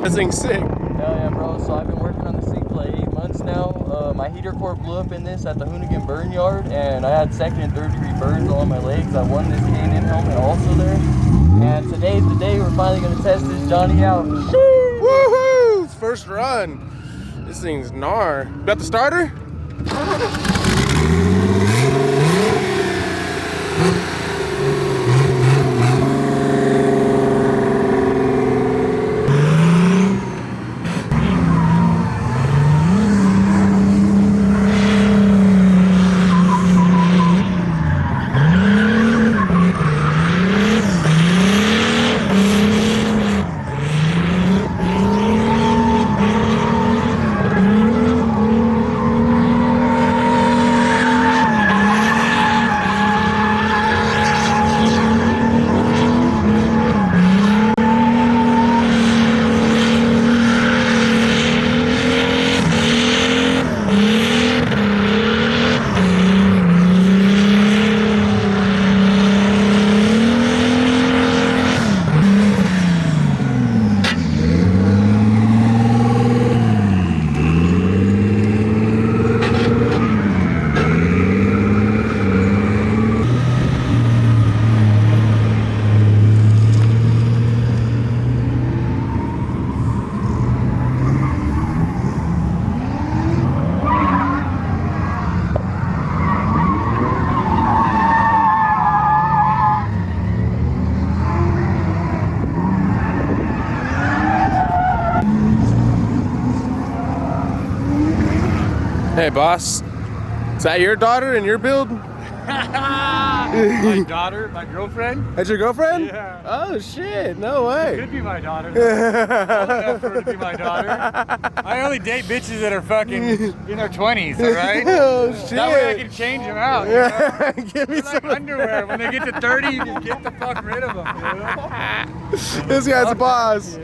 This thing's sick. Hell yeah, bro. So I've been working on this thing for like 8 months now. My heater core blew up in this at the Hoonigan burn yard, and I had 2nd and 3rd degree burns all on my legs. I won this K&N helmet also there. And today's the day we're finally gonna test this Johnny out. Woohoo! First run. This thing's gnar. Got the starter? Hey, boss. Is that your daughter and your build? My daughter, my girlfriend. That's your girlfriend? Yeah. Oh, shit. No way. Could be my daughter. Old enough for her to be my daughter. I only date bitches that are fucking in their 20s, all right? Oh, shit. That way I can change them out. You Yeah. know? Give me They're like some underwear. When they get to 30, you just get the fuck rid of them. You know? This guy's a boss.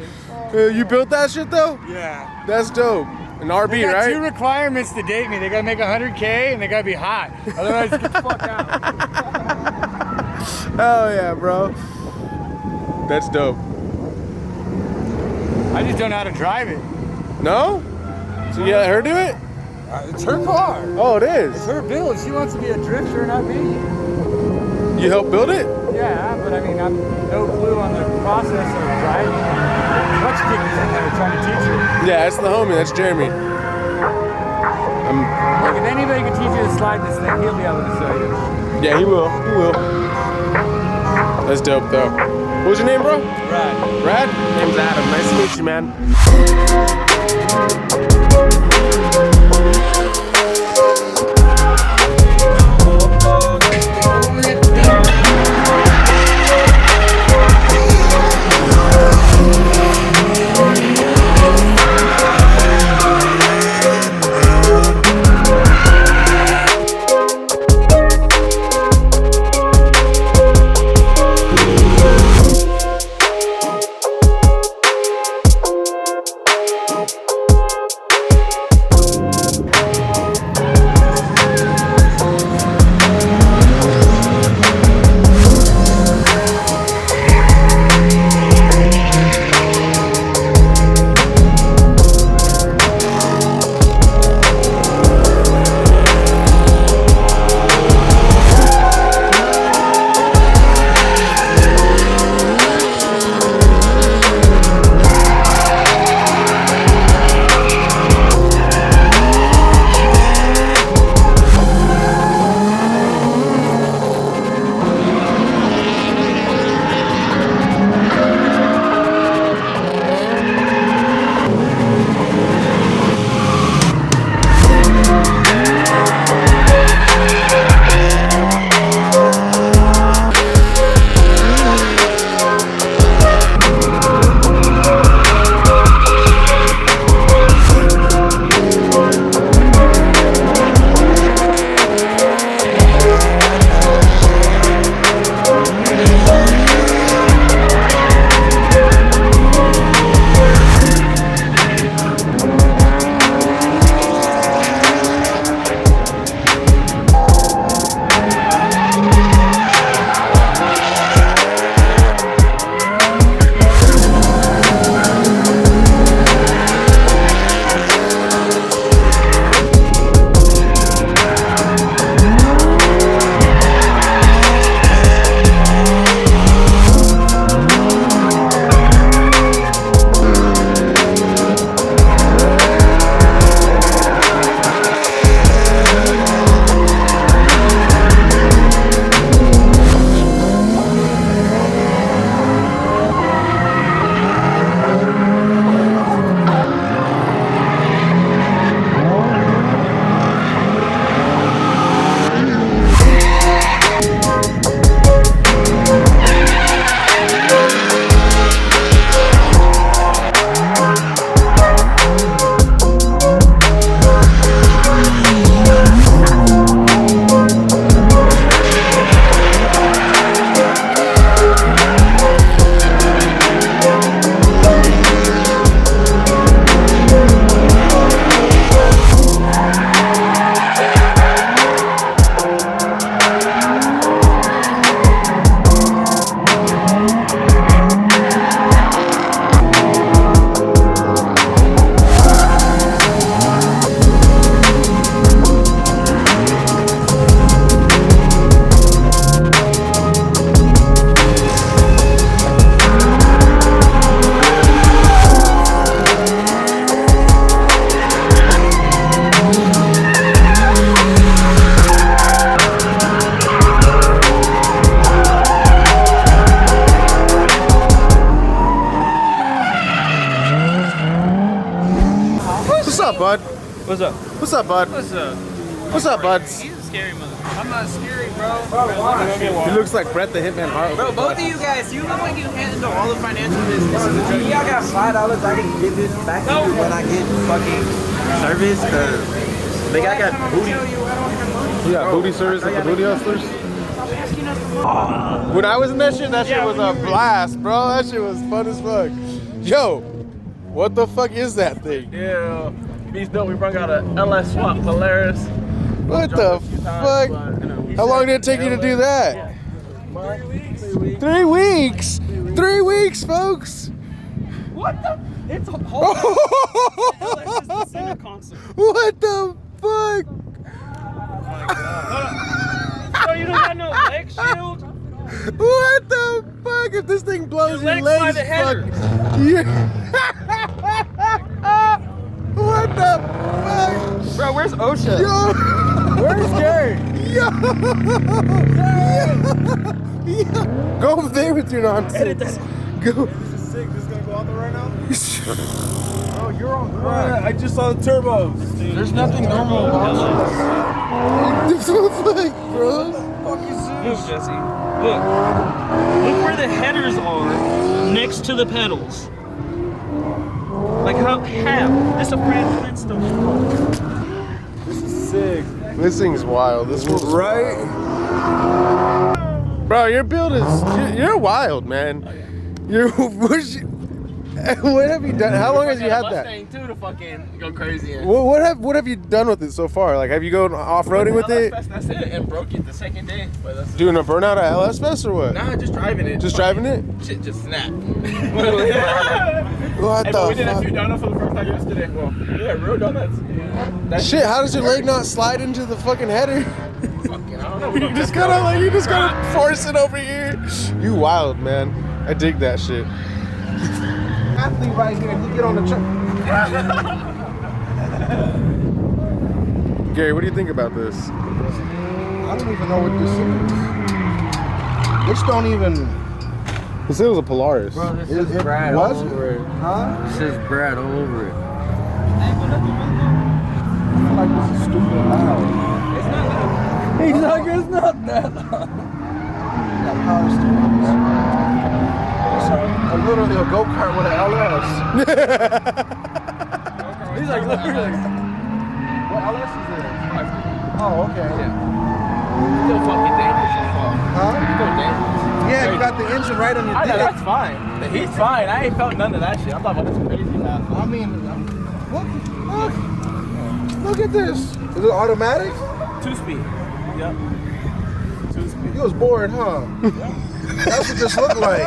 You built that shit though? Yeah. That's dope. An RB, They got right? 2 requirements to date me. They gotta make 100K and they gotta be hot. Otherwise, get the fuck out. Hell yeah, bro. That's dope. I just don't know how to drive it. No? So you let her do it? It's her car. Oh, it It's is. her build. She wants to be a drifter, not me. You helped build it? Yeah, but I mean, I'm no clue on the process of driving. Clutch kick is in there trying to teach her. Yeah, that's the homie. That's Jeremy. Like, if anybody can teach you to slide this thing, he'll be able to show you. Yeah, he will. He will. That's dope, though. What was your name, bro? Right. Brad? Name's Adam. Nice to meet you, man. up, bud? What's up? What's up, bud? What's up? What's up, buds? He's a scary motherfucker. I'm not scary, bro. He looks like Brett the Hitman Hart. Bro, both of you guys, you look like you handle all the financial business. Y'all got $5 I can give this back to you when I get fucking service. They got booty. You got booty service at the Booty Hustlers? When I was in that shit was a blast, bro. That shit was fun as fuck. Yo, what the fuck is that thing? Yeah, Beast Dope, we brought out a LS Swap Polaris. What the fuck? How long did it take you to do that? 3 weeks. 3 weeks, folks. What the? It's a whole LS is the singer concert. What the fuck? Bro, you don't got no leg shield? What the fuck? If this thing blows your legs, by the header. fuck. Yeah. What the fuck? Bro, where's OSHA? Yo. Where's Gary? Yo. Yo. Go over there with your nonsense. Go. This is sick. This is gonna go out there right now? Oh, you're on crack. I just saw the turbos. There's nothing normal about What the fuck, bro? Look, Jesse. Look where the headers are next to the pedals. Like how half. This is a Fred Flintstone. This is sick. This thing's wild. This one's Right? Bro, your build is you're wild, man. You're what have you done? How long has you had that? Mustang too to fucking go crazy in. What have you done with it so far? Like, have you gone off-roading with it? That's it, and broke it the second day. But that's Doing a burnout at LS Fest or what? Nah, just driving it. Just driving it? Shit just snapped. What Hey, the but we did a fuck? few donuts for the first time yesterday. Well, yeah, real donuts. That Shit, how does your leg not slide into the fucking header? fucking, I don't know. You just gotta force it over here. You wild, man. I dig that shit. Athlete right here. He get on the truck. Gary, what do you think about this? I don't even know what this is. This don't even. This was a Polaris. Bro, this It is Brad was all it? over it. Huh? This is Brad all over it. I feel like this is stupid loud. He's like, it's not that loud. Got power steering. It's literally a go-kart with an LS. He's like, look, What LS is it? Oh, okay. still fucking dangerous as fuck. Huh? Still dangerous. Yeah, you got the engine right on your I know, dick. that's fine. He's fine. I ain't felt none of that shit. I'm talking about this crazy fast. I mean, look at this. Is it automatic? 2-speed. Yep. 2-speed. He was bored, huh? That's what this looked like.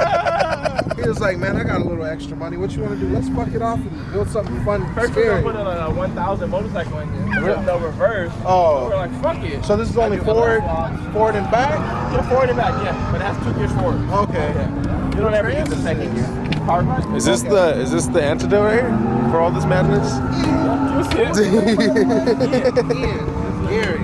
He was like, man, I got a little extra money. What you want to do? Let's fuck it off and build something fun and First we're scary. gonna put in a 1000 motorcycle engine. No reverse. Oh. We're like, fuck it. So this is only forward and back? Yeah, forward and back, yeah. But it has 2 gears forward. Okay. You don't ever use the second gear. Power back. Is this the antidote right here for all this madness? Ian, Gary.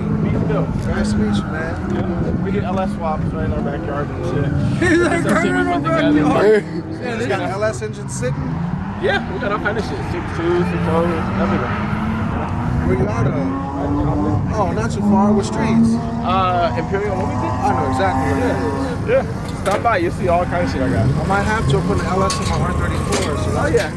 Nice to meet you, man. We get LS swaps right in our backyard and shit. He's like, right in our backyard. Yeah, this got an LS engine sitting. Yeah, we got all kind of shit. 6.2, 6.0, everything. Where you out of? Oh, not too far. What streets? Imperial Wilmington? I know exactly where that is. Yeah. Stop by, you'll see all kinds of shit I got. I might have to put an LS in my R34. So Oh yeah.